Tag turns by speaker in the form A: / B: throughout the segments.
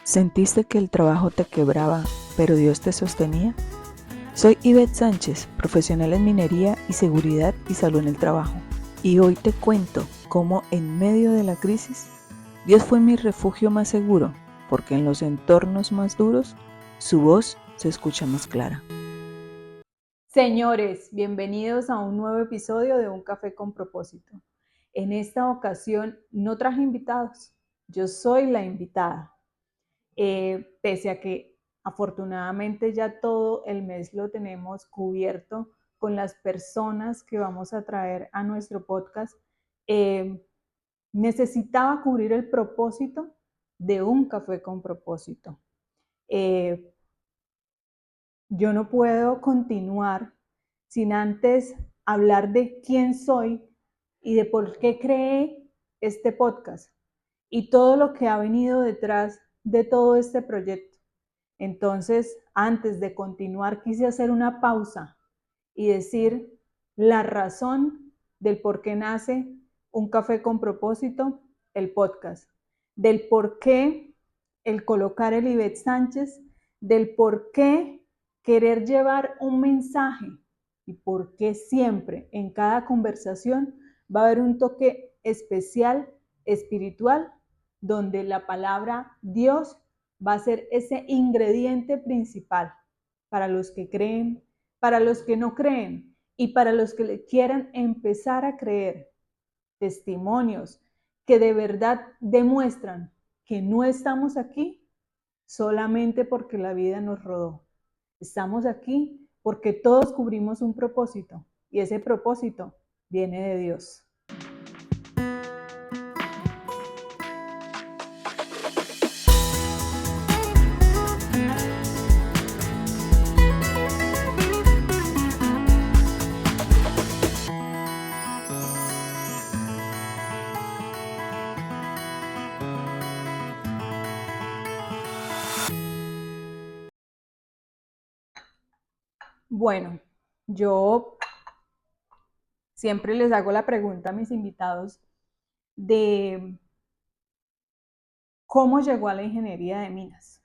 A: ¿Sentiste que el trabajo te quebraba, pero Dios te sostenía? Soy Ivette Sánchez, profesional en minería y seguridad y salud en el trabajo. Y hoy te cuento cómo en medio de la crisis, Dios fue mi refugio más seguro, porque en los entornos más duros, su voz se escucha más clara.
B: Señores, bienvenidos a un nuevo episodio de Un Café con Propósito. En esta ocasión no traje invitados, yo soy la invitada. Pese a que afortunadamente ya todo el mes lo tenemos cubierto con las personas que vamos a traer a nuestro podcast, necesitaba cubrir el propósito de Un Café con Propósito. Yo no puedo continuar sin antes hablar de quién soy y de por qué creé este podcast y todo lo que ha venido detrás de todo este proyecto. Entonces, antes de continuar, quise hacer una pausa y decir la razón del por qué nace Un Café con Propósito, el podcast, del por qué el colocar el Ivette Sánchez, del por qué querer llevar un mensaje y por qué siempre en cada conversación va a haber un toque especial, espiritual, donde la palabra Dios va a ser ese ingrediente principal para los que creen, para los que no creen y para los que quieran empezar a creer. Testimonios que de verdad demuestran que no estamos aquí solamente porque la vida nos rodó. Estamos aquí porque todos cubrimos un propósito y ese propósito viene de Dios. Bueno, yo siempre les hago la pregunta a mis invitados de cómo llegó a la ingeniería de minas.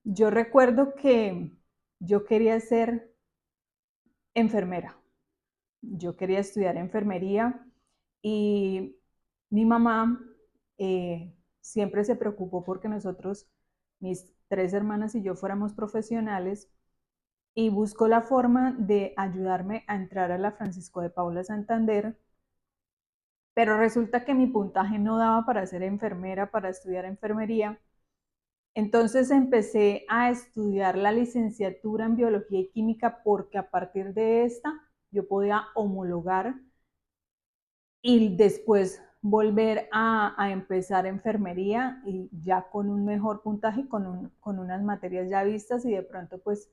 B: Yo recuerdo que yo quería ser enfermera. Yo quería estudiar enfermería y mi mamá siempre se preocupó porque nosotros, mis tres hermanas y yo, fuéramos profesionales y buscó la forma de ayudarme a entrar a la Francisco de Paula Santander, pero resulta que mi puntaje no daba para ser enfermera, para estudiar enfermería. Entonces empecé a estudiar la licenciatura en biología y química porque a partir de esta yo podía homologar y después volver a empezar enfermería y ya con un mejor puntaje, con unas materias ya vistas y de pronto pues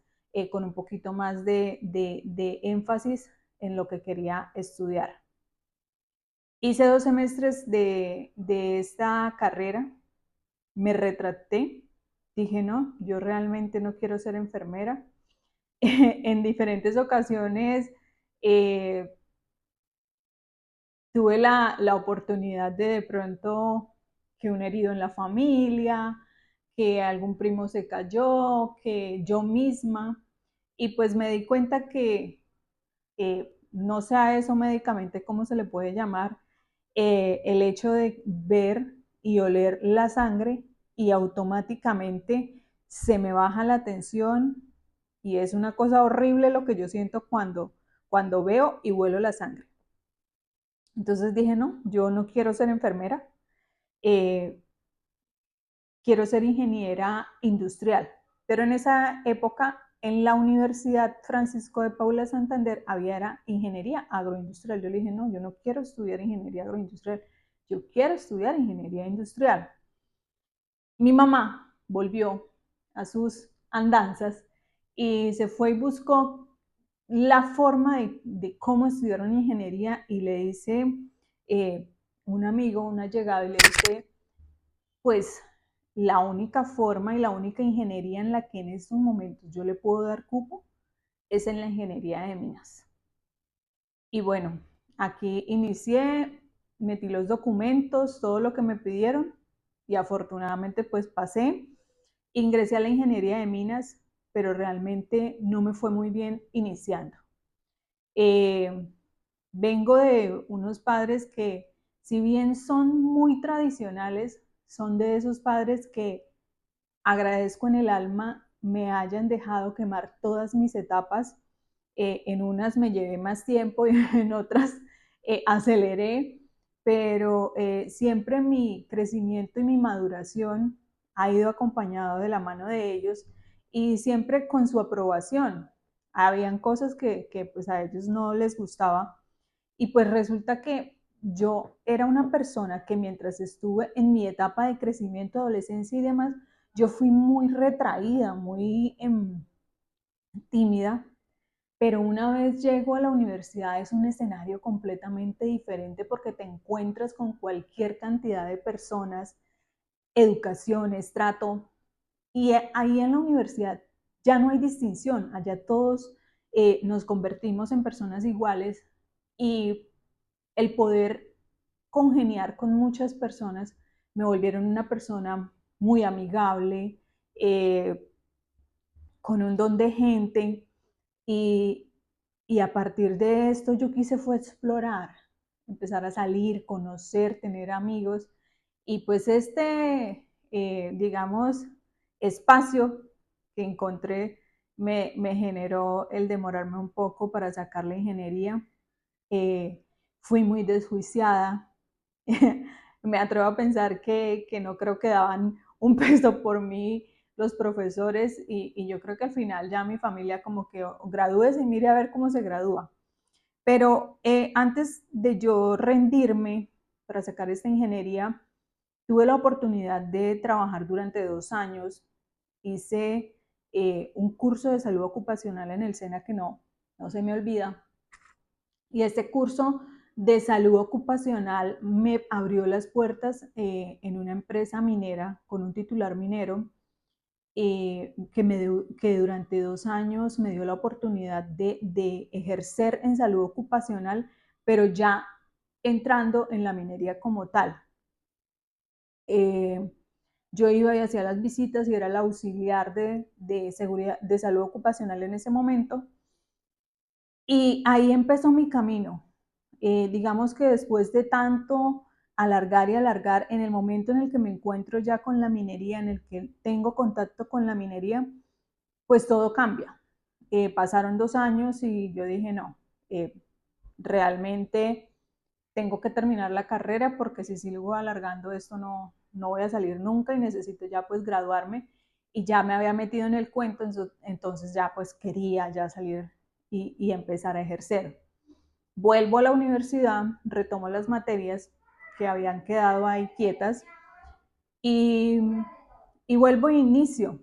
B: con un poquito más de énfasis en lo que quería estudiar. Hice 2 semestres de esta carrera, me retraté, dije no, yo realmente no quiero ser enfermera. En diferentes ocasiones tuve la oportunidad de pronto que un herido en la familia, que algún primo se cayó, que yo misma, y pues me di cuenta que no sé a eso médicamente cómo se le puede llamar, el hecho de ver y oler la sangre y automáticamente se me baja la tensión y es una cosa horrible lo que yo siento cuando veo y huelo la sangre. Entonces dije, no, yo no quiero ser enfermera, eh, quiero ser ingeniera industrial. Pero en esa época, en la Universidad Francisco de Paula Santander, había ingeniería agroindustrial. Yo le dije, no, yo no quiero estudiar ingeniería agroindustrial, yo quiero estudiar ingeniería industrial. Mi mamá volvió a sus andanzas y se fue y buscó la forma de cómo estudiar una ingeniería y le dice eh, un amigo, una llegada, y le dice, pues la única forma y la única ingeniería en la que en estos momentos yo le puedo dar cupo es en la ingeniería de minas. Y bueno, aquí inicié, metí los documentos, todo lo que me pidieron y afortunadamente pues pasé. Ingresé a la ingeniería de minas, pero realmente no me fue muy bien iniciando. Eh, Vengo de unos padres que, si bien son muy tradicionales, son de esos padres que agradezco en el alma me hayan dejado quemar todas mis etapas. En unas me llevé más tiempo y en otras aceleré, pero siempre mi crecimiento y mi maduración ha ido acompañado de la mano de ellos y siempre con su aprobación. Habían cosas que pues a ellos no les gustaba y pues resulta que yo era una persona que mientras estuve en mi etapa de crecimiento, adolescencia y demás, yo fui muy retraída, muy tímida, pero una vez llego a la universidad es un escenario completamente diferente porque te encuentras con cualquier cantidad de personas, educación, estrato, y ahí en la universidad ya no hay distinción, allá todos nos convertimos en personas iguales y el poder congeniar con muchas personas me volvieron una persona muy amigable, eh, con un don de gente y, y a partir de esto yo quise fue explorar, empezar a salir, conocer, tener amigos y pues digamos, espacio que encontré me generó el demorarme un poco para sacar la ingeniería. Fui muy desjuiciada. Me atrevo a pensar que no creo que daban un peso por mí los profesores y yo creo que al final ya mi familia como que gradúese y mire a ver cómo se gradúa. Pero antes de yo rendirme para sacar esta ingeniería, tuve la oportunidad de trabajar durante 2 años. Hice un curso de salud ocupacional en el SENA que no se me olvida. Y este curso de salud ocupacional me abrió las puertas en una empresa minera con un titular minero que durante 2 años me dio la oportunidad de ejercer en salud ocupacional, pero ya entrando en la minería como tal. Eh, yo iba y hacía las visitas y era el auxiliar de seguridad, de salud ocupacional en ese momento. Y ahí empezó mi camino. Digamos que después de tanto alargar y alargar, en el momento en el que me encuentro ya con la minería, en el que tengo contacto con la minería, pues todo cambia. Pasaron 2 años y yo dije, no, realmente tengo que terminar la carrera porque si sigo alargando esto no voy a salir nunca y necesito ya pues graduarme y ya me había metido en el cuento, entonces ya pues quería ya salir y empezar a ejercer. Vuelvo a la universidad, retomo las materias que habían quedado ahí quietas y, y vuelvo e inicio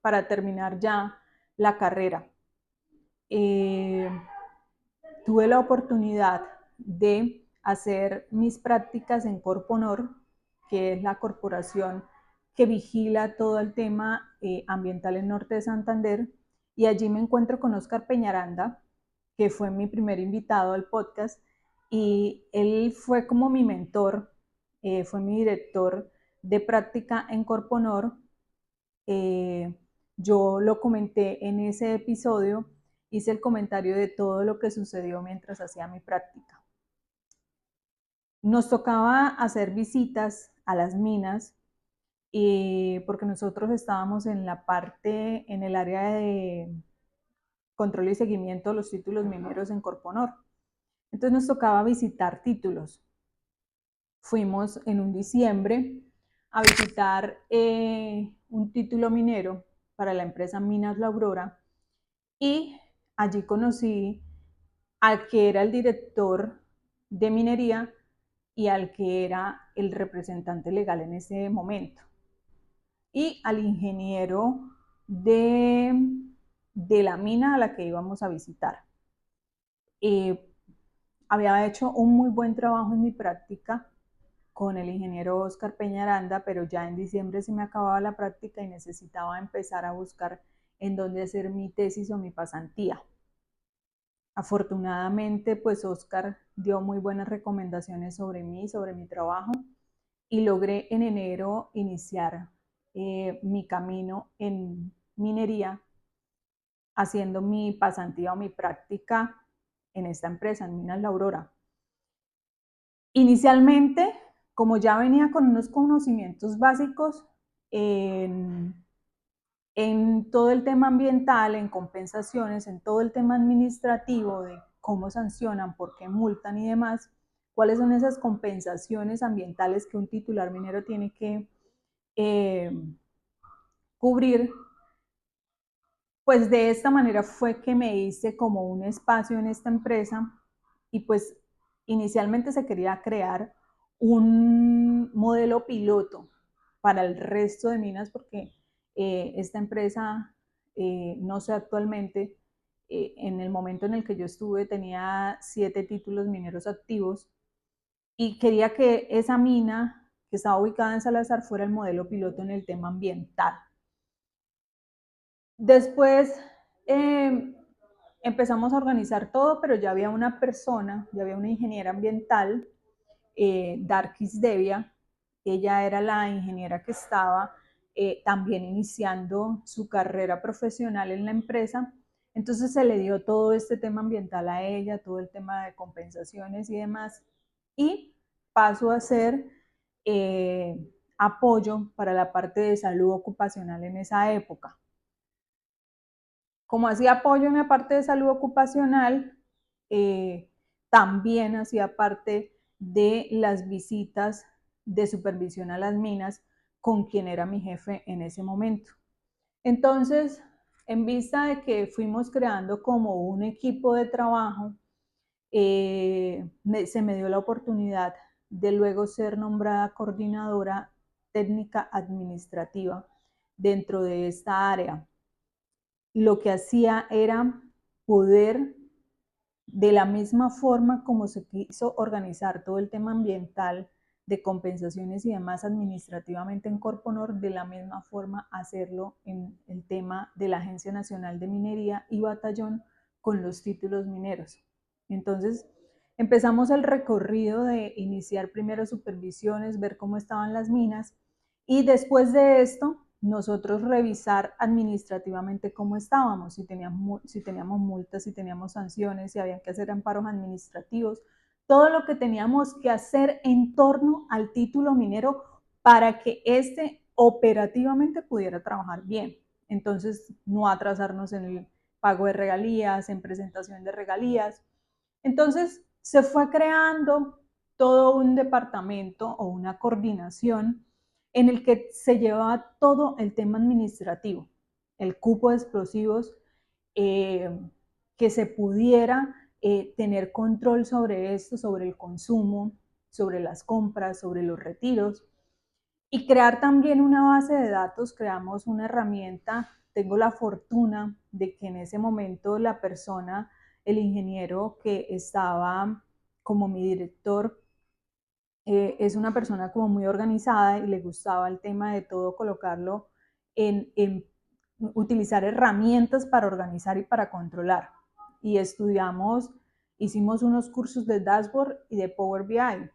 B: para terminar ya la carrera. Eh, Tuve la oportunidad de hacer mis prácticas en Corponor, que es la corporación que vigila todo el tema ambiental en Norte de Santander, y allí me encuentro con Oscar Peñaranda, que fue mi primer invitado al podcast, y él fue como mi mentor, fue mi director de práctica en Corponor. eh, yo lo comenté en ese episodio, hice el comentario de todo lo que sucedió mientras hacía mi práctica. Nos tocaba hacer visitas a las minas porque nosotros estábamos en la parte, en el área de control y seguimiento de los títulos mineros en Corponor. Entonces nos tocaba visitar títulos. Fuimos en un diciembre a visitar un título minero para la empresa Minas La Aurora y allí conocí al que era el director de minería y al que era el representante legal en ese momento y al ingeniero de la mina a la que íbamos a visitar. Eh, Había hecho un muy buen trabajo en mi práctica con el ingeniero Oscar Peñaranda, pero ya en diciembre se me acababa la práctica y necesitaba empezar a buscar en dónde hacer mi tesis o mi pasantía. Afortunadamente, pues Oscar dio muy buenas recomendaciones sobre mí, sobre mi trabajo, y logré en enero iniciar mi camino en minería, haciendo mi pasantía o mi práctica en esta empresa, en Minas La Aurora. Inicialmente, como ya venía con unos conocimientos básicos en todo el tema ambiental, en compensaciones, en todo el tema administrativo de cómo sancionan, por qué multan y demás, cuáles son esas compensaciones ambientales que un titular minero tiene que cubrir, pues de esta manera fue que me hice como un espacio en esta empresa y pues inicialmente se quería crear un modelo piloto para el resto de minas porque esta empresa, no sé actualmente, en el momento en el que yo estuve tenía 7 títulos mineros activos y quería que esa mina que estaba ubicada en Salazar fuera el modelo piloto en el tema ambiental. Después empezamos a organizar todo, pero ya había una persona, ya había una ingeniera ambiental, Darkis Devia. Ella era la ingeniera que estaba también iniciando su carrera profesional en la empresa. Entonces se le dio todo este tema ambiental a ella, todo el tema de compensaciones y demás. Y paso a ser apoyo para la parte de salud ocupacional en esa época. Como hacía apoyo en la parte de salud ocupacional, también hacía parte de las visitas de supervisión a las minas con quien era mi jefe en ese momento. Entonces, en vista de que fuimos creando como un equipo de trabajo, se me dio la oportunidad de luego ser nombrada coordinadora técnica administrativa dentro de esta área. Lo que hacía era poder, de la misma forma como se quiso organizar todo el tema ambiental, de compensaciones y demás administrativamente en Corponor, de la misma forma hacerlo en el tema de la Agencia Nacional de Minería y Batallón con los títulos mineros. Entonces, empezamos el recorrido de iniciar primero supervisiones, ver cómo estaban las minas y después de esto nosotros revisar administrativamente cómo estábamos, si teníamos multas, si teníamos sanciones, si había que hacer amparos administrativos, todo lo que teníamos que hacer en torno al título minero para que este operativamente pudiera trabajar bien. Entonces, no atrasarnos en el pago de regalías, en presentación de regalías. Entonces, se fue creando todo un departamento o una coordinación en el que se llevaba todo el tema administrativo, el cupo de explosivos, que se pudiera tener control sobre esto, sobre el consumo, sobre las compras, sobre los retiros y crear también una base de datos. Creamos una herramienta. Tengo la fortuna de que en ese momento la persona, el ingeniero que estaba como mi director, es una persona como muy organizada y le gustaba el tema de todo colocarlo en utilizar herramientas para organizar y para controlar. Y hicimos unos cursos de dashboard y de Power BI.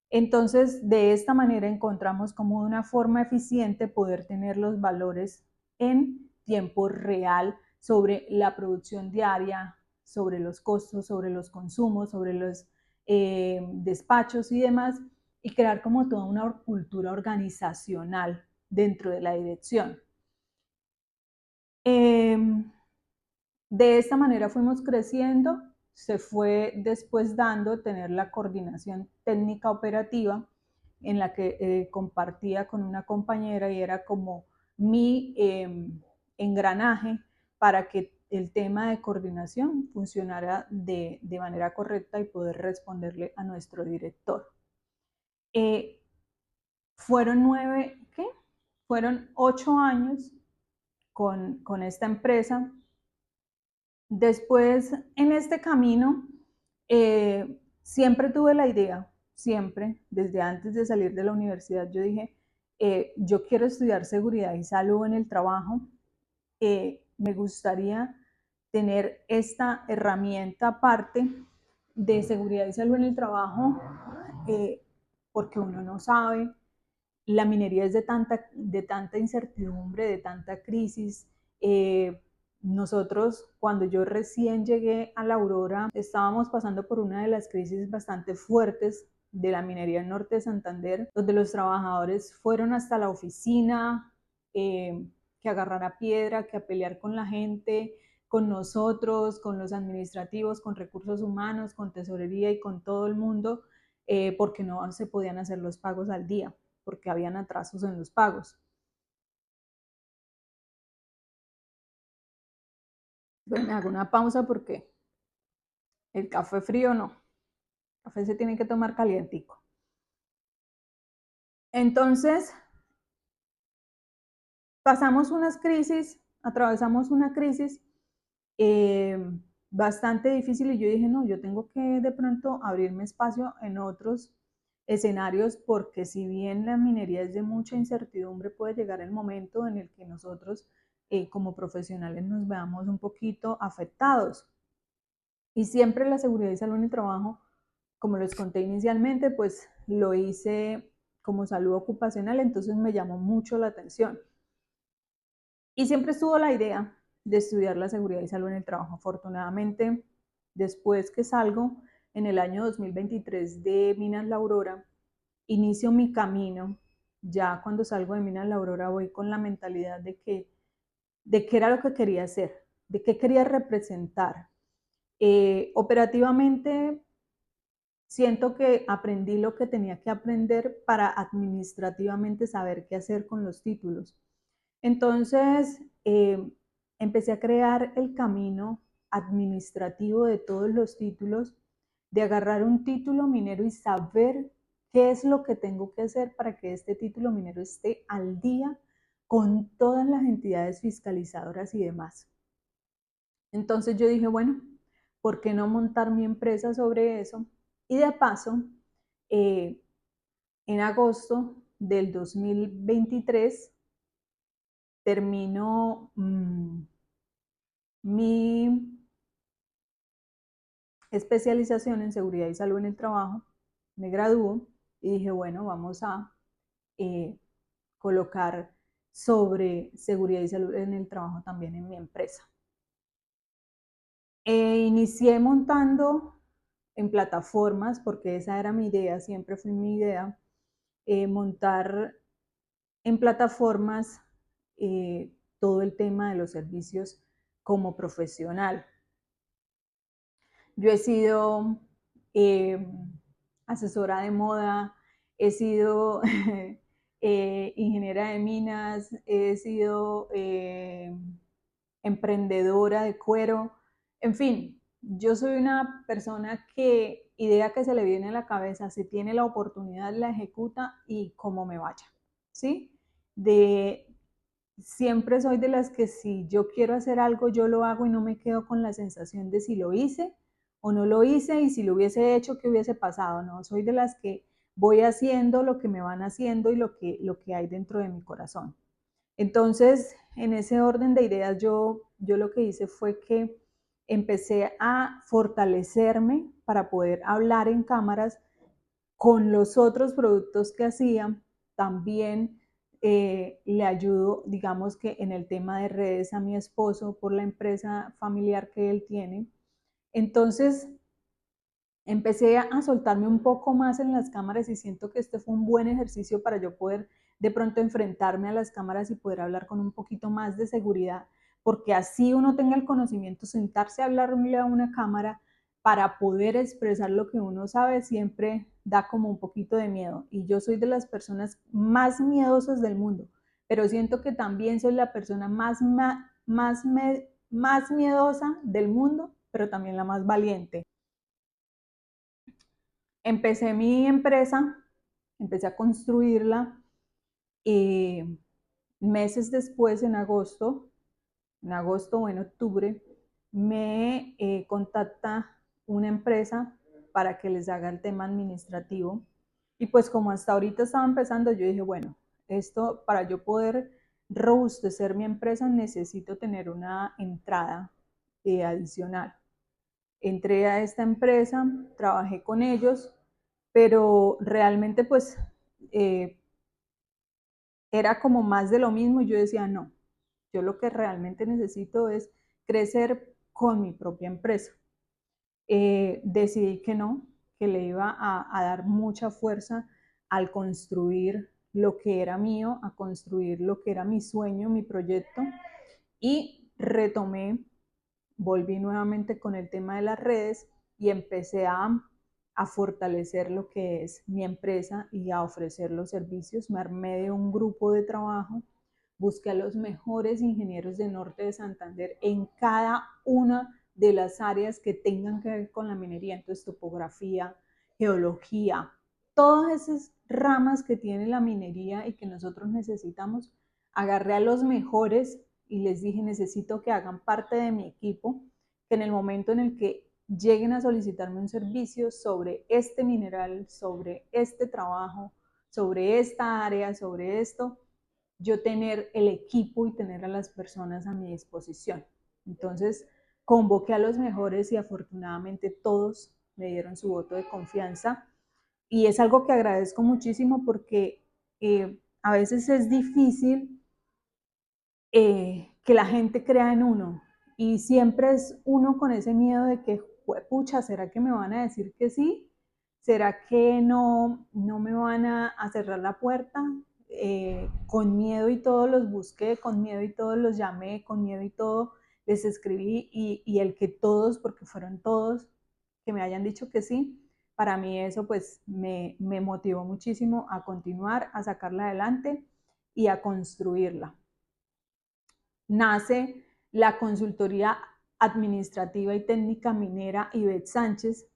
B: Entonces, de esta manera encontramos como una forma eficiente poder tener los valores en tiempo real sobre la producción diaria, sobre los costos, sobre los consumos, sobre los despachos y demás, y crear como toda una cultura organizacional dentro de la dirección. De esta manera fuimos creciendo, se fue después dando tener la coordinación técnica operativa en la que compartía con una compañera y era como mi engranaje para que el tema de coordinación funcionara de manera correcta y poder responderle a nuestro director. Fueron 8 años con esta empresa. Después, en este camino, siempre tuve la idea, siempre, desde antes de salir de la universidad, yo dije, yo quiero estudiar seguridad y salud en el trabajo. Me gustaría tener esta herramienta aparte de seguridad y salud en el trabajo, porque uno no sabe. La minería es de tanta incertidumbre, de tanta crisis. Nosotros, cuando yo recién llegué a la Aurora, estábamos pasando por una de las crisis bastante fuertes de la minería en norte de Santander, donde los trabajadores fueron hasta la oficina, que a agarrar a piedra, que a pelear con la gente, con nosotros, con los administrativos, con recursos humanos, con tesorería y con todo el mundo, porque no se podían hacer los pagos al día, porque habían atrasos en los pagos. Bueno, me hago una pausa porque el café frío no, el café se tiene que tomar calientico. Entonces, pasamos unas crisis, atravesamos una crisis eh, bastante difícil y yo dije, no, yo tengo que de pronto abrirme espacio en otros escenarios porque si bien la minería es de mucha incertidumbre, puede llegar el momento en el que nosotros como profesionales nos veamos un poquito afectados. Y siempre la seguridad y salud en el trabajo, como les conté inicialmente, pues lo hice como salud ocupacional, entonces me llamó mucho la atención. Y siempre estuvo la idea de estudiar la seguridad y salud en el trabajo. Afortunadamente, después que salgo en el año 2023 de Minas La Aurora, inicio mi camino. Ya cuando salgo de Minas La Aurora voy con la mentalidad de qué era lo que quería hacer, de qué quería representar. Operativamente siento que aprendí lo que tenía que aprender para administrativamente saber qué hacer con los títulos. Entonces, empecé a crear el camino administrativo de todos los títulos, de agarrar un título minero y saber qué es lo que tengo que hacer para que este título minero esté al día con todas las entidades fiscalizadoras y demás. Entonces yo dije, bueno, ¿por qué no montar mi empresa sobre eso? Y de paso, eh, en agosto del 2023 termino mi especialización en seguridad y salud en el trabajo, me graduó y dije, bueno, vamos a eh, colocar sobre seguridad y salud en el trabajo también en mi empresa. Inicié montando en plataformas, porque esa era mi idea, siempre fue mi idea, montar en plataformas todo el tema de los servicios como profesional. Yo he sido eh, asesora de moda, he sido ingeniera de minas, he sido emprendedora de cuero, en fin, yo soy una persona que idea que se le viene a la cabeza, si tiene la oportunidad la ejecuta y como me vaya, ¿sí? De, siempre soy de las que si yo quiero hacer algo, yo lo hago y no me quedo con la sensación de si lo hice o no lo hice y si lo hubiese hecho, ¿qué hubiese pasado? No, soy de las que voy haciendo lo que me van haciendo y lo que hay dentro de mi corazón. Entonces, en ese orden de ideas, yo lo que hice fue que empecé a fortalecerme para poder hablar en cámaras con los otros productos que hacía. También le ayudo, digamos que en el tema de redes a mi esposo por la empresa familiar que él tiene. Entonces, empecé a soltarme un poco más en las cámaras y siento que este fue un buen ejercicio para yo poder de pronto enfrentarme a las cámaras y poder hablar con un poquito más de seguridad, porque así uno tenga el conocimiento, sentarse a hablarle a una cámara para poder expresar lo que uno sabe siempre da como un poquito de miedo. Y yo soy de las personas más miedosas del mundo, pero siento que también soy la persona más miedosa del mundo, pero también la más valiente. Empecé mi empresa, empecé a construirla y meses después, en agosto o en octubre, me contacta una empresa para que les haga el tema administrativo. Y pues como hasta ahorita estaba empezando, yo dije, bueno, esto para yo poder robustecer mi empresa necesito tener una entrada adicional. Entré a esta empresa, trabajé con ellos, pero realmente pues era como más de lo mismo y yo decía, no, yo lo que realmente necesito es crecer con mi propia empresa. Decidí que no, que le iba a dar mucha fuerza al construir lo que era mío, a construir lo que era mi sueño, mi proyecto, y retomé, volví nuevamente con el tema de las redes y empecé a fortalecer lo que es mi empresa y a ofrecer los servicios. Me armé de un grupo de trabajo, busqué a los mejores ingenieros de Norte de Santander en cada una de las áreas que tengan que ver con la minería, entonces topografía, geología, todas esas ramas que tiene la minería y que nosotros necesitamos. Agarré a los mejores y les dije, necesito que hagan parte de mi equipo, que en el momento en el que lleguen a solicitarme un servicio sobre este mineral, sobre este trabajo, sobre esta área, sobre esto, yo tener el equipo y tener a las personas a mi disposición. Entonces, convoqué a los mejores y afortunadamente todos me dieron su voto de confianza y es algo que agradezco muchísimo porque a veces es difícil que la gente crea en uno y siempre es uno con ese miedo de que, pucha, ¿será que me van a decir que sí? ¿Será que no me van a cerrar la puerta? Con miedo y todo los busqué, con miedo y todo los llamé, con miedo y todo les escribí y el que todos, porque fueron todos, que me hayan dicho que sí, para mí eso pues me motivó muchísimo a continuar, a sacarla adelante y a construirla. Nace la consultoría administrativa y técnica minera Ivette Sánchez,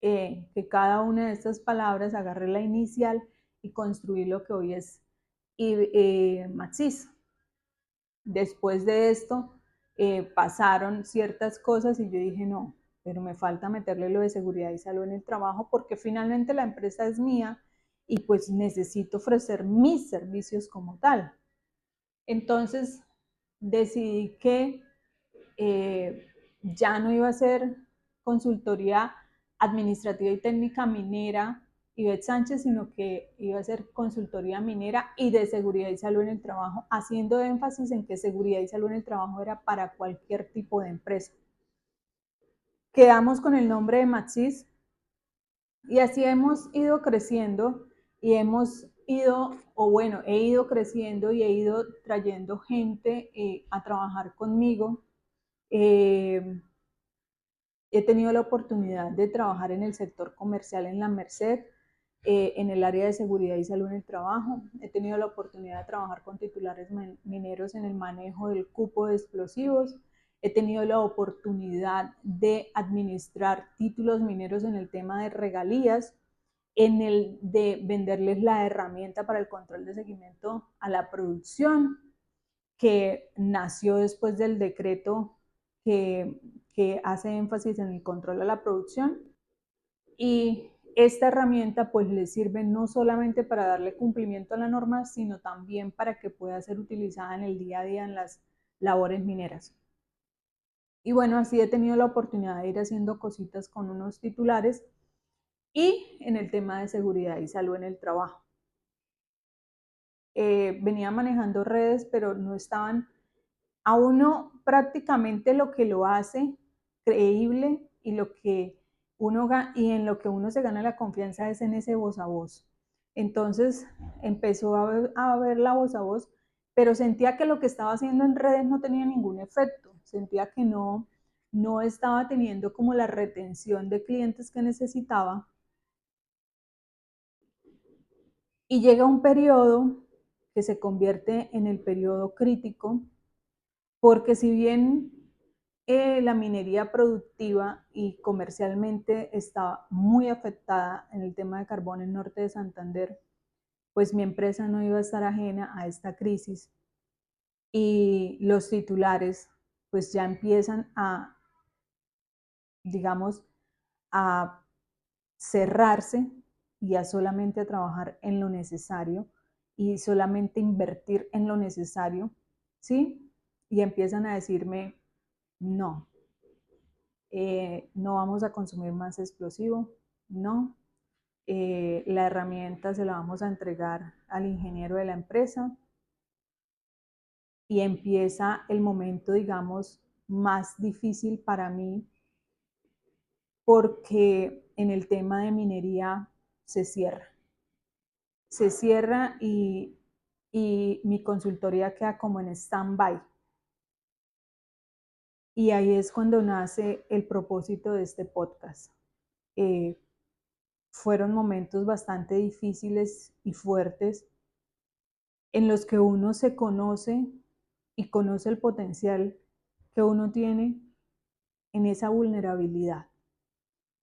B: que cada una de estas palabras agarré la inicial y construí lo que hoy es Maxis. Después de esto pasaron ciertas cosas y yo dije no, pero me falta meterle lo de seguridad y salud en el trabajo porque finalmente la empresa es mía y pues necesito ofrecer mis servicios como tal. Entonces decidí que ya no iba a ser consultoría administrativa y técnica minera Ivette Sánchez, sino que iba a ser consultoría minera y de seguridad y salud en el trabajo, haciendo énfasis en que seguridad y salud en el trabajo era para cualquier tipo de empresa. Quedamos con el nombre de Maxis y así hemos ido creciendo y hemos ido, o bueno, he ido creciendo y he ido trayendo gente a trabajar conmigo. He tenido la oportunidad de trabajar en el sector comercial en la Merced, en el área de seguridad y salud en el trabajo. He tenido la oportunidad de trabajar con titulares mineros en el manejo del cupo de explosivos. He tenido la oportunidad de administrar títulos mineros en el tema de regalías, en el de venderles la herramienta para el control de seguimiento a la producción, que nació después del decreto que hace énfasis en el control a la producción. Y esta herramienta pues le sirve no solamente para darle cumplimiento a la norma, sino también para que pueda ser utilizada en el día a día en las labores mineras. Y bueno, así he tenido la oportunidad de ir haciendo cositas con unos titulares y en el tema de seguridad y salud en el trabajo. Venía manejando redes, pero no estaban a uno prácticamente lo que lo hace creíble y lo que uno y en lo que uno se gana la confianza es en ese voz a voz. Entonces empezó a ver la voz a voz, pero sentía que lo que estaba haciendo en redes no tenía ningún efecto, sentía que no estaba teniendo como la retención de clientes que necesitaba. Y llega un periodo que se convierte en el periodo crítico, porque si bien la minería productiva y comercialmente está muy afectada en el tema de carbón en Norte de Santander, pues mi empresa no iba a estar ajena a esta crisis y los titulares pues ya empiezan a, digamos, a cerrarse y a solamente a trabajar en lo necesario y solamente invertir en lo necesario, ¿sí? Y empiezan a decirme, no, no vamos a consumir más explosivo, no, la herramienta se la vamos a entregar al ingeniero de la empresa y empieza el momento, digamos, más difícil para mí, porque en el tema de minería se cierra. Se cierra y mi consultoría queda como en stand-by. Y ahí es cuando nace el propósito de este podcast. Fueron momentos bastante difíciles y fuertes en los que uno se conoce y conoce el potencial que uno tiene en esa vulnerabilidad,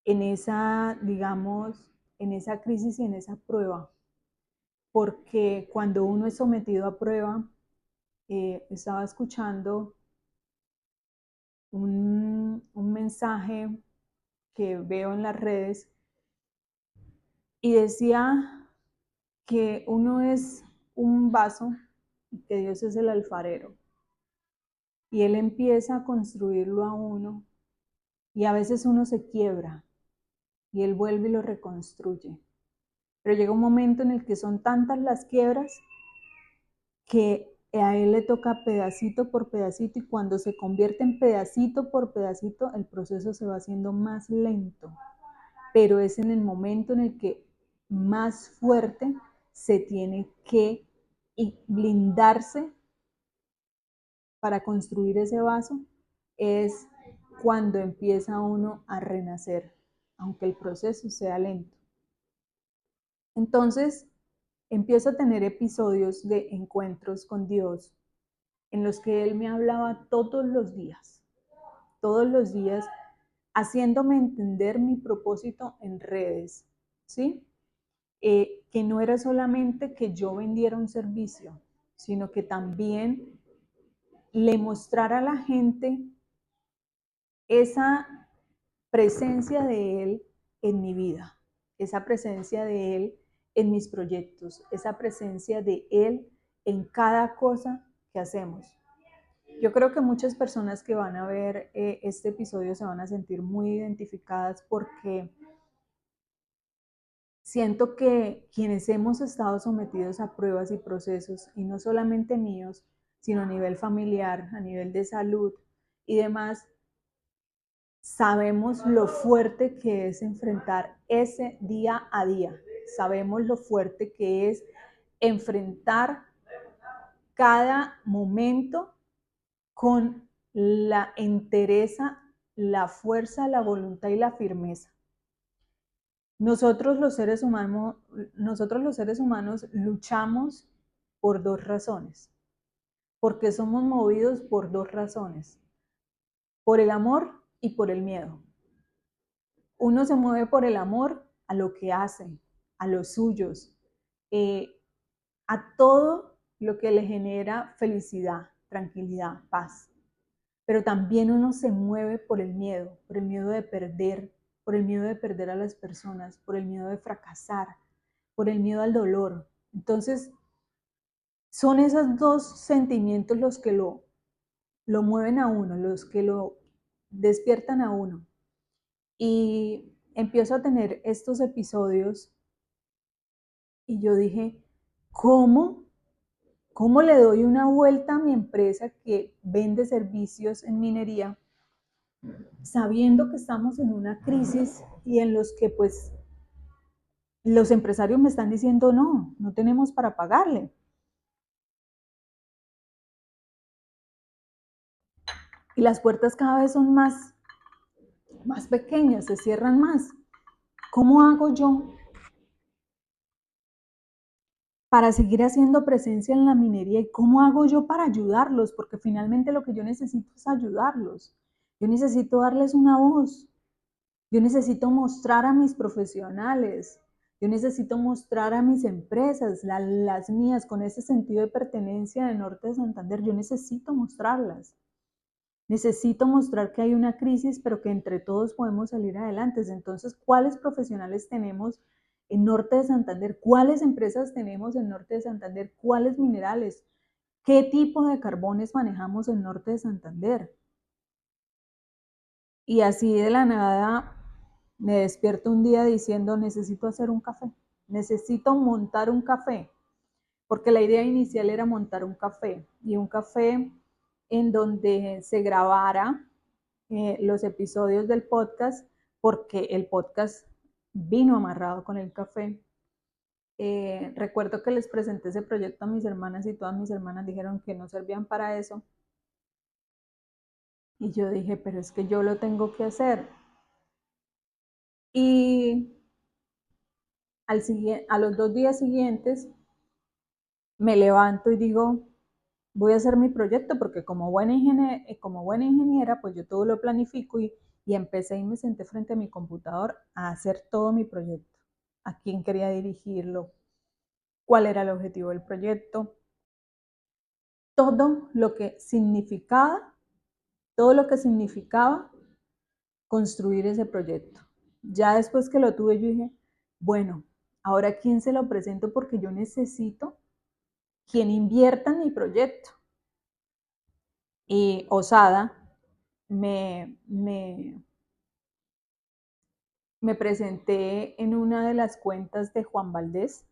B: en esa, digamos, en esa crisis y en esa prueba. Porque cuando uno es sometido a prueba, estaba escuchando un mensaje que veo en las redes y decía que uno es un vaso y que Dios es el alfarero. Y Él empieza a construirlo a uno y a veces uno se quiebra y Él vuelve y lo reconstruye. Pero llega un momento en el que son tantas las quiebras que a Él le toca pedacito por pedacito, y cuando se convierte en pedacito por pedacito, el proceso se va haciendo más lento. Pero es en el momento en el que más fuerte se tiene que blindarse para construir ese vaso, es cuando empieza uno a renacer, aunque el proceso sea lento. Entonces, empiezo a tener episodios de encuentros con Dios en los que Él me hablaba todos los días, haciéndome entender mi propósito en redes, ¿sí? Que no era solamente que yo vendiera un servicio, sino que también le mostrara a la gente esa presencia de Él en mi vida, esa presencia de Él en mis proyectos, esa presencia de Él en cada cosa que hacemos. Yo creo que muchas personas que van a ver este episodio se van a sentir muy identificadas, porque siento que quienes hemos estado sometidos a pruebas y procesos, y no solamente míos, sino a nivel familiar, a nivel de salud y demás, sabemos lo fuerte que es enfrentar ese día a día. Sabemos lo fuerte que es enfrentar cada momento con la entereza, la fuerza, la voluntad y la firmeza. Nosotros los seres humanos luchamos por dos razones, porque somos movidos por dos razones: por el amor y por el miedo. Uno se mueve por el amor a lo que hace, a los suyos, a todo lo que le genera felicidad, tranquilidad, paz. Pero también uno se mueve por el miedo de perder, por el miedo de perder a las personas, por el miedo de fracasar, por el miedo al dolor. Entonces, son esos dos sentimientos los que lo mueven a uno, los que lo despiertan a uno. Y empiezo a tener estos episodios y yo dije, ¿cómo le doy una vuelta a mi empresa que vende servicios en minería, sabiendo que estamos en una crisis y en los que pues los empresarios me están diciendo no tenemos para pagarle? Y las puertas cada vez son más pequeñas, se cierran más. ¿Cómo hago yo para seguir haciendo presencia en la minería? ¿Y cómo hago yo para ayudarlos? Porque finalmente lo que yo necesito es ayudarlos. Yo necesito darles una voz. Yo necesito mostrar a mis profesionales. Yo necesito mostrar a mis empresas, las mías, con ese sentido de pertenencia de Norte de Santander. Yo necesito mostrarlas. Necesito mostrar que hay una crisis, pero que entre todos podemos salir adelante. Entonces, ¿cuáles profesionales tenemos en Norte de Santander? ¿Cuáles empresas tenemos en Norte de Santander? ¿Cuáles minerales? ¿Qué tipo de carbones manejamos en Norte de Santander? Y así de la nada me despierto un día diciendo, necesito hacer un café, necesito montar un café, porque la idea inicial era montar un café, y un café en donde se grabara los episodios del podcast, porque el podcast vino amarrado con el café. Recuerdo que les presenté ese proyecto a mis hermanas y todas mis hermanas dijeron que no servían para eso. Y yo dije, pero es que yo lo tengo que hacer. Y a los 2 días siguientes me levanto y digo, voy a hacer mi proyecto porque como buena ingeniera, pues yo todo lo planifico y empecé y me senté frente a mi computador a hacer todo mi proyecto. A quién quería dirigirlo, cuál era el objetivo del proyecto, todo lo que significaba, todo lo que significaba construir ese proyecto. Ya después que lo tuve, yo dije, bueno, ahora ¿a quién se lo presento? Porque yo necesito quien invierta en mi proyecto. Y osada, me presenté en una de las cuentas de Juan Valdés,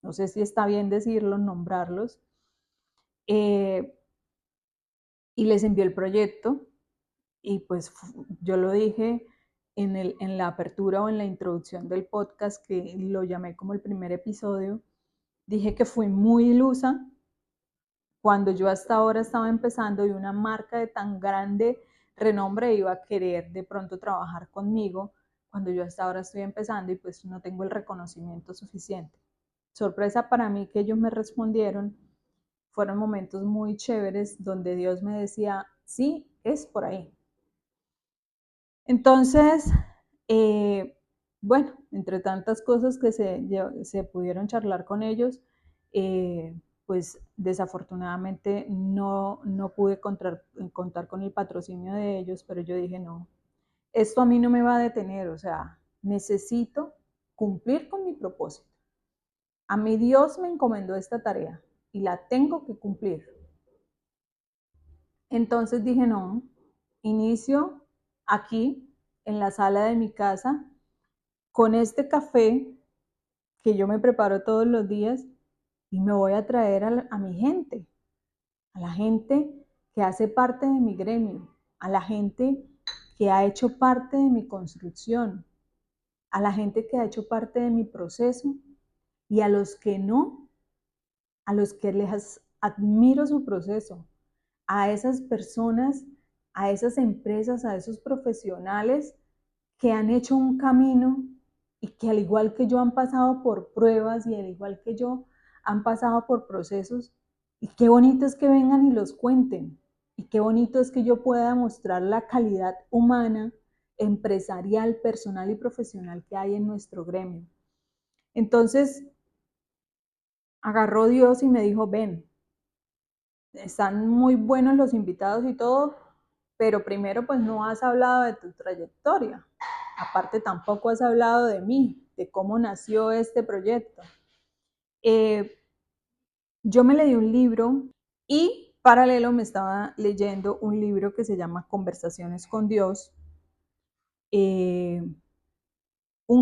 B: no sé si está bien decirlo, nombrarlos, eh, y les envié el proyecto y pues yo lo dije en la apertura o en la introducción del podcast, que lo llamé como el primer episodio, dije que fui muy ilusa cuando yo hasta ahora estaba empezando y una marca de tan grande renombre iba a querer de pronto trabajar conmigo cuando yo hasta ahora estoy empezando y pues no tengo el reconocimiento suficiente. Sorpresa para mí que ellos me respondieron, fueron momentos muy chéveres donde Dios me decía, sí, es por ahí. Entonces, bueno, entre tantas cosas que se pudieron charlar con ellos, pues desafortunadamente no pude contar con el patrocinio de ellos, pero yo dije, no, esto a mí no me va a detener, o sea, necesito cumplir con mi propósito. A mí Dios me encomendó esta tarea y la tengo que cumplir. Entonces dije, no, inicio aquí en la sala de mi casa con este café que yo me preparo todos los días y me voy a traer a mi gente, a la gente que hace parte de mi gremio, a la gente que ha hecho parte de mi construcción, a la gente que ha hecho parte de mi proceso y a los que no, a los que les admiro su proceso, a esas personas, a esas empresas, a esos profesionales que han hecho un camino y que al igual que yo han pasado por pruebas y al igual que yo han pasado por procesos. Y qué bonito es que vengan y los cuenten. Y qué bonito es que yo pueda mostrar la calidad humana, empresarial, personal y profesional que hay en nuestro gremio. Entonces, agarró Dios y me dijo, ven, están muy buenos los invitados y todo, pero primero pues no has hablado de tu trayectoria. Aparte tampoco has hablado de mí, de cómo nació este proyecto. Yo me leí un libro y paralelo me estaba leyendo un libro que se llama Conversaciones con Dios. Un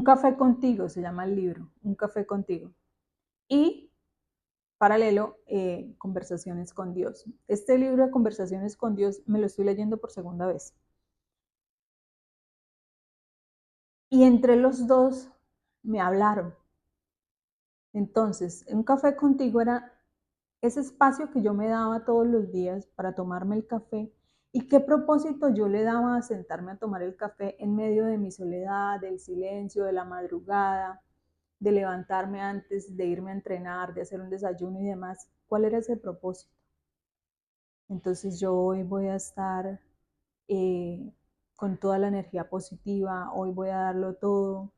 B: café contigo se llama el libro, Un café contigo. Y paralelo, Conversaciones con Dios. Este libro de Conversaciones con Dios me lo estoy leyendo por segunda vez. Y entre los dos me hablaron. Entonces, Un café contigo era ese espacio que yo me daba todos los días para tomarme el café y qué propósito yo le daba a sentarme a tomar el café en medio de mi soledad, del silencio, de la madrugada, de levantarme antes de irme a entrenar, de hacer un desayuno y demás. ¿Cuál era ese propósito? Entonces yo hoy voy a estar con toda la energía positiva, hoy voy a darlo todo,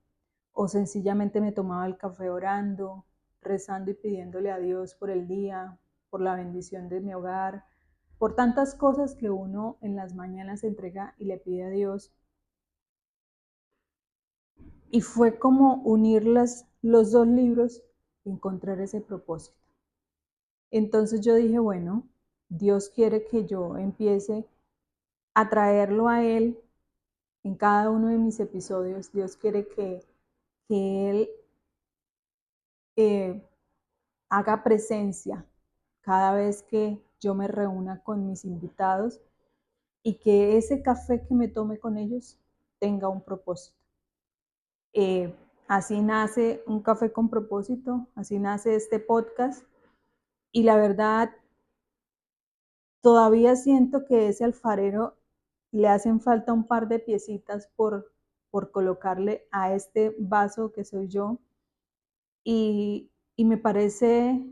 B: o sencillamente me tomaba el café orando, rezando y pidiéndole a Dios por el día, por la bendición de mi hogar, por tantas cosas que uno en las mañanas entrega y le pide a Dios. Y fue como unir los dos libros y encontrar ese propósito. Entonces yo dije, bueno, Dios quiere que yo empiece a traerlo a Él En cada uno de mis episodios, Dios quiere que Él haga presencia cada vez que yo me reúna con mis invitados y que ese café que me tome con ellos tenga un propósito. Así nace Un Café con Propósito, así nace este podcast y la verdad todavía siento que ese alfarero le hacen falta un par de piecitas por colocarle a este vaso que soy yo y me parece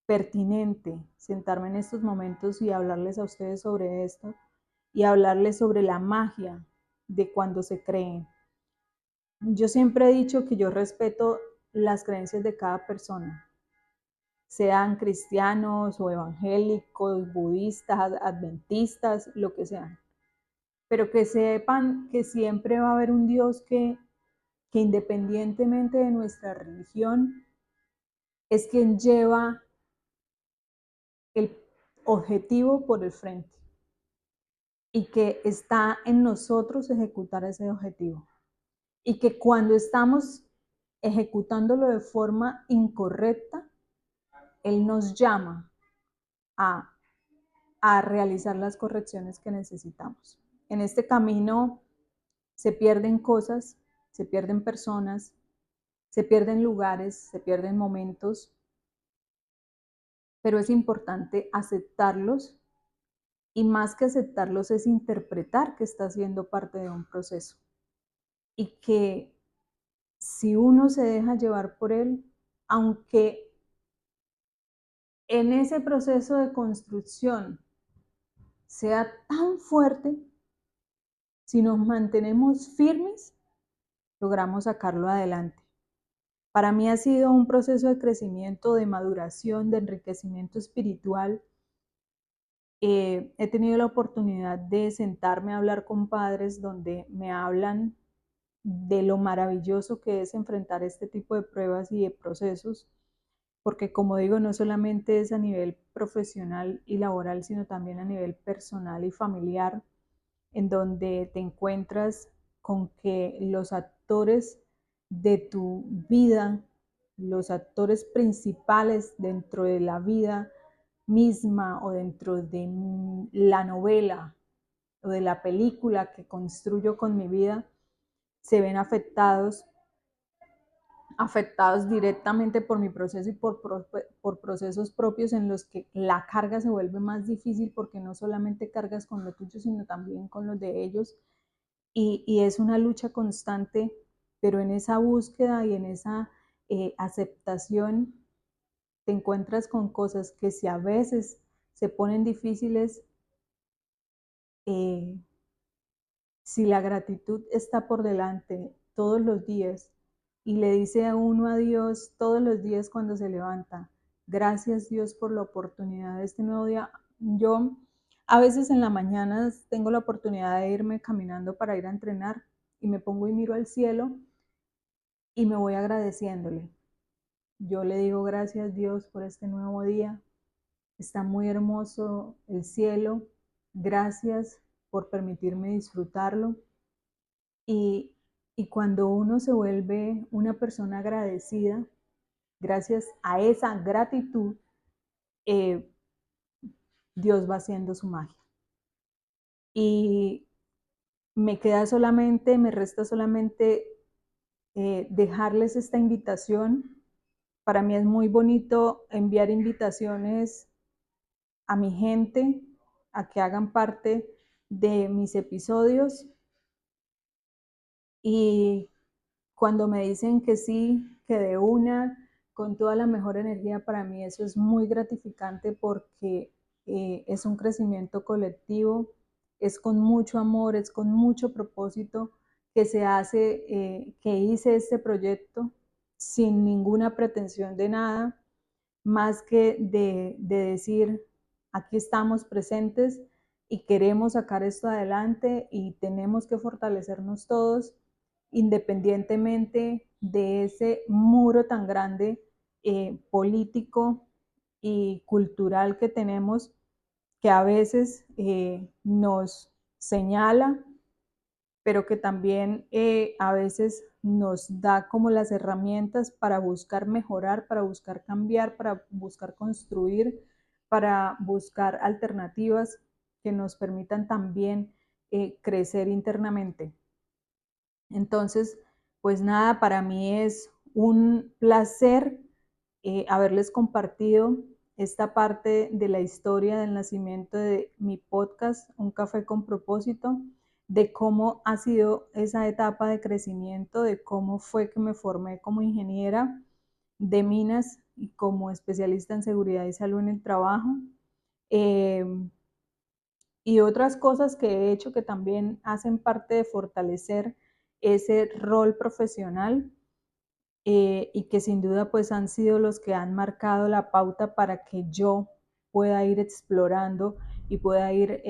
B: pertinente sentarme en estos momentos y hablarles a ustedes sobre esto y hablarles sobre la magia de cuando se creen. Yo siempre he dicho que yo respeto las creencias de cada persona, sean cristianos o evangélicos, budistas, adventistas, lo que sean, pero que sepan que siempre va a haber un Dios que independientemente de nuestra religión, es quien lleva el objetivo por el frente y que está en nosotros ejecutar ese objetivo. Y que cuando estamos ejecutándolo de forma incorrecta, Él nos llama a, a realizar las correcciones que necesitamos. En este camino se pierden cosas, se pierden personas, se pierden lugares, se pierden momentos, pero es importante aceptarlos y más que aceptarlos es interpretar que está siendo parte de un proceso y que si uno se deja llevar por él, aunque en ese proceso de construcción sea tan fuerte, si nos mantenemos firmes, logramos sacarlo adelante. Para mí ha sido un proceso de crecimiento, de maduración, de enriquecimiento espiritual. He tenido la oportunidad de sentarme a hablar con padres donde me hablan de lo maravilloso que es enfrentar este tipo de pruebas y de procesos, porque como digo, no solamente es a nivel profesional y laboral, sino también a nivel personal y familiar, en donde te encuentras con que los actores de tu vida, los actores principales dentro de la vida misma o dentro de la novela o de la película que construyo con mi vida, se ven afectados directamente por mi proceso y por procesos propios en los que la carga se vuelve más difícil porque no solamente cargas con lo tuyo, sino también con los de ellos. Y es una lucha constante, pero en esa búsqueda y en esa aceptación te encuentras con cosas que si a veces se ponen difíciles, eh, si la gratitud está por delante todos los días y le dice a uno a Dios todos los días cuando se levanta, gracias Dios por la oportunidad de este nuevo día. Yo a veces en la mañana tengo la oportunidad de irme caminando para ir a entrenar y me pongo y miro al cielo y me voy agradeciéndole. Yo le digo gracias Dios por este nuevo día. Está muy hermoso el cielo. Gracias por permitirme disfrutarlo. Y, y cuando uno se vuelve una persona agradecida, gracias a esa gratitud, eh, Dios va haciendo su magia. Y me resta solamente dejarles esta invitación. Para mí es muy bonito enviar invitaciones a mi gente a que hagan parte de mis episodios y cuando me dicen que sí, que de una, con toda la mejor energía, para mí eso es muy gratificante porque es un crecimiento colectivo, es con mucho amor, es con mucho propósito que se hace, que hice este proyecto sin ninguna pretensión de nada, más que de decir, aquí estamos presentes y queremos sacar esto adelante y tenemos que fortalecernos todos independientemente de ese muro tan grande político y cultural que tenemos, que a veces nos señala pero que también a veces nos da como las herramientas para buscar mejorar, para buscar cambiar, para buscar construir, para buscar alternativas que nos permitan también crecer internamente. Entonces, pues nada, para mí es un placer haberles compartido esta parte de la historia del nacimiento de mi podcast, Un Café con Propósito, de cómo ha sido esa etapa de crecimiento, de cómo fue que me formé como ingeniera de minas y como especialista en seguridad y salud en el trabajo. Eh, y otras cosas que he hecho que también hacen parte de fortalecer ese rol profesional y que sin duda pues han sido los que han marcado la pauta para que yo pueda ir explorando y pueda ir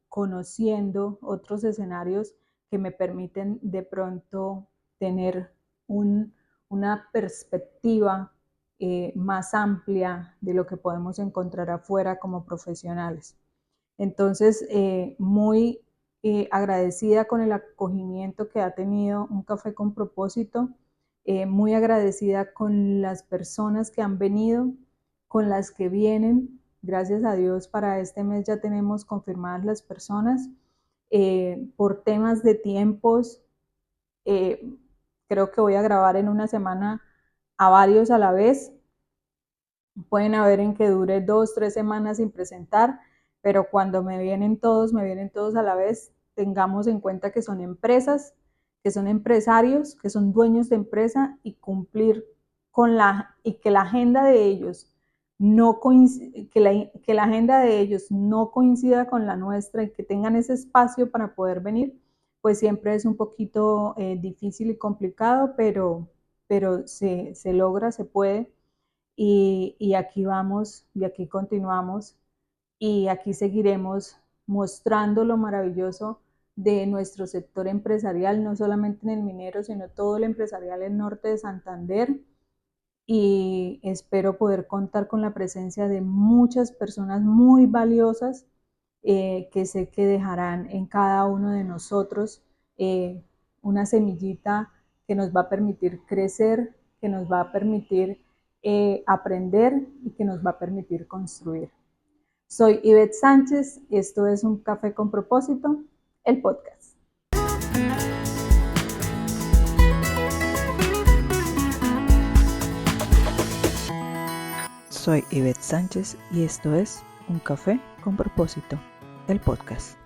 B: conociendo otros escenarios que me permiten de pronto tener una perspectiva más amplia de lo que podemos encontrar afuera como profesionales. Entonces, muy agradecida con el acogimiento que ha tenido Un Café con Propósito, muy agradecida con las personas que han venido, con las que vienen. Gracias a Dios, para este mes ya tenemos confirmadas las personas. Por temas de tiempos, eh, creo que voy a grabar en una semana a varios a la vez. Pueden haber en que dure 2, 3 semanas sin presentar, pero cuando me vienen todos a la vez. Tengamos en cuenta que son empresas, que son empresarios, que son dueños de empresa y cumplir y que la agenda de ellos que la agenda de ellos no coincida con la nuestra y que tengan ese espacio para poder venir, pues siempre es un poquito difícil y complicado, pero se logra, se puede. Y aquí vamos y aquí continuamos y aquí seguiremos mostrando lo maravilloso de nuestro sector empresarial, no solamente en el minero, sino todo el empresarial en norte de Santander. Y espero poder contar con la presencia de muchas personas muy valiosas que sé que dejarán en cada uno de nosotros una semillita que nos va a permitir crecer, que nos va a permitir aprender y que nos va a permitir construir. Soy Ivette Sánchez y esto es Un Café con Propósito, el podcast.
A: Soy Ivette Sánchez y esto es Un Café con Propósito, el podcast.